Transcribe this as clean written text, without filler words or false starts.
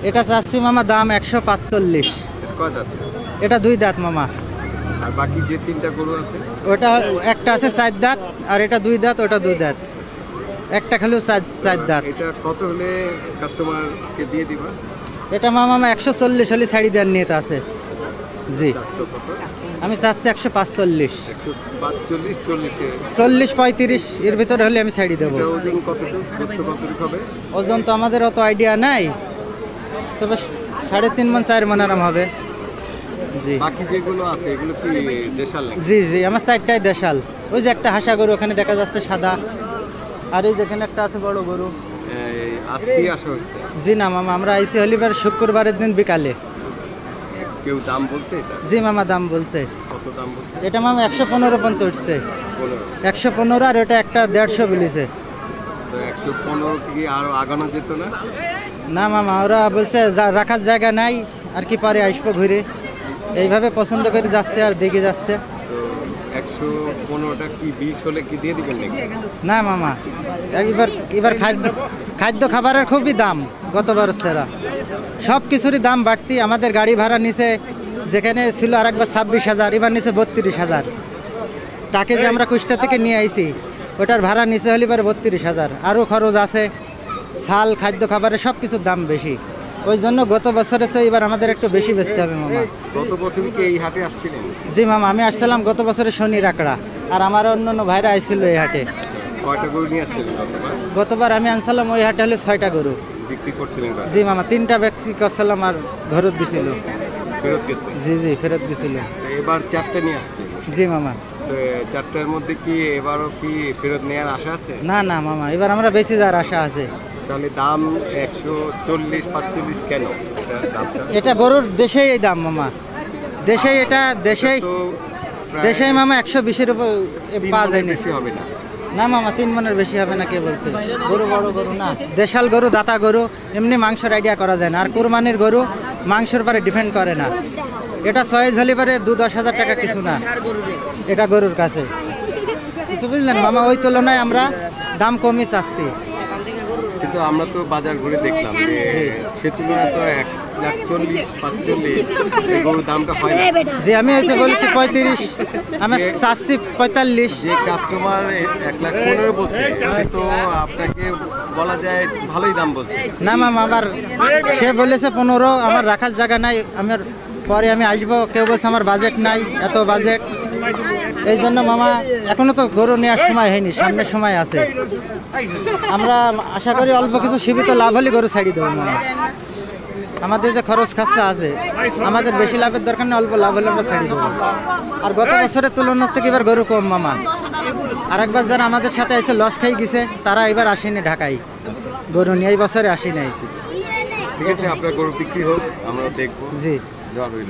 এটা চাচ্ছি মামা দাম 145। কয় দাঁত? এটা 2 দাঁত মামা। আর বাকি যে 3টা গরু আছে? ওটা একটা আছে 4 দাঁত, আর এটা 2 দাঁত, ওটা 2 দাঁত। একটা খালি 4 দাঁত। এটা কত হলে কাস্টমারকে দিয়ে দিবা? এটা মামা 140 হলে ছাড়ি দেওয়ার নিয়ত আছে। জি, চাচ্ছ কত? আমি চাচ্ছি 145। 145, 40-এ 40-35 এর ভিতরে হলে আমি ছাড়ি দেবো। এটা ওজন কতটুকু, গোস্ত কতটুকু হবে? ওজন তো আমাদের অত আইডিয়া নাই, তবে 3.5 মণ 4 মণ আরাম হবে। জি বাকি যেগুলো আছে এগুলো কি দেশাল নাকি? জি জি, আমার 4টাই দেশাল। ওই যে একটা হাসা গরু ওখানে দেখা যাচ্ছে সাদা, আর এই যেখানে একটা আছে বড় গরু। আজকে আসা হয়েছে? জি না মামা, আমরা আইসি হলিবার শুক্রবারের দিন বিকালে। কেউ দাম বলছে এটা? জি মামা দাম বলছে। কত দাম বলছে? এটা মামা 115 পর্যন্ত উঠছে। 115, আর ওটা একটা 150 বলেছে। তো 115 কি আরো আগানো যেত না? না মামা, ওরা বলছে রাখার জায়গা নাই, আর কি পারে আসবো ঘুরে, এইভাবে পছন্দ করে যাচ্ছে আর দেখে যাচ্ছে। তো 115টা কি 20 হলে কি দিয়ে দিবেন নাকি? না মামা, এবার খাদ্য খাবারের খুবই দাম, গতবার সেরা সব কিছুরই দাম বাড়তি। আমাদের গাড়ি ভাড়া নিচে, যেখানে ছিল আর একবার 26,000, এবার নিচে 32,000। তাকে যে আমরা কুষ্টা থেকে নিয়ে আইছি, ওটার ভাড়া নিচে হলে এবার 32,000। আরও খরচ আছে, ছাল, খাদ্য খাবারের সব কিছুর দাম বেশি। ওই জন্য গত বছরের চেয়ে এবার আমাদের একটু বেশি বেচতে হবে মামা। গত বছর কি এই হাটে আসছিলেন? জি মামা, আমি আসছিলাম গত বছরের শনি রাকড়া, আর আমার অন্য ভাইরা আইছিল এই হাটে। কয়টা গরু নিয়ে আসছিলেন গতবার? গতবার আমি আনছিলাম ওই হাটে হলে 6টা গরু। বিক্রি করছিলেন? জি মামা, 3টা বিক্রি করছিলাম আর ঘরত দিছিল। ফেরত গেছে? জি জি, ফেরত দিছিল। তো এবার 4টা নিয়ে আসছেন? জি মামা। তো 4টার মধ্যে কি এবারও কি ফেরত নেওয়ার আশা আছে? না না মামা, এবার আমরা বেশি যাওয়ার আশা আছে। তাহলে দাম 140-45 কেন এটা দামটা? এটা গরুর দেশেই এই দাম মামা, দেশেই এটা দেশেই তো দেশেই মামা 120-এর উপর পাওয়া যায় না। বেশি হবে না? না মামা, 3 মণের বেশি হবে না, কে বলছে? গরু বড় গরু না, দেশাল গরু, দাতা গরু, এমনি মাংসের আইডিয়া করা যায় না। আর কুরবানির গরু মাংসের পরে ডিপেন্ড করে না। এটা সয়েজ হলে পরে 2-10 হাজার টাকা কিছু না এটা গরুর কাছে, কিছু বুঝলেন মামা। ওই তুলনায় আমরা দাম কমই চাচ্ছি। কিন্তু আমরা তো বাজার ঘুরে দেখলাম যে সে তুলনায় তো 140-45 এই গরুর দামটা হয় না। জি, আমি হয়তো বলেছি 35, আমি চাচ্ছি 45। যে কাস্টমার 1,15,000 বলছে, সে তো আপনাকে বলা যায় ভালোই দাম বলছে। না মামা, আবার সে বলেছে 15, আমার রাখার জায়গা নাই, আমার পরে আমি আসবো। কেউ বলছে আমার বাজেট নাই, এত বাজেট। এই জন্য মামা এখনো তো গরু নেওয়ার সময় হয়নি, সামনের সময় আছে। আমরা আশা করি অল্প কিছু সীমিত লাভ হলে গরু ছাড়ি দেবো মামা। আমাদের যে খরচ খরচা আছে, আমাদের বেশি লাভের দরকার নেই, অল্প লাভ হলে আমরা ছাড়ি দেবো। আর গত বছরের তুলনার থেকে এবার গরু কম মামা। আর একবার যারা আমাদের সাথে এসে লস খাই গেছে, তারা এবার আসেনি ঢাকায় গরু নিয়ে, এই বছরে আসি নাই। ঠিক আছে, আপনার গরু বিক্রি হোক, আমরা দেখবো। জি। জয় হইল।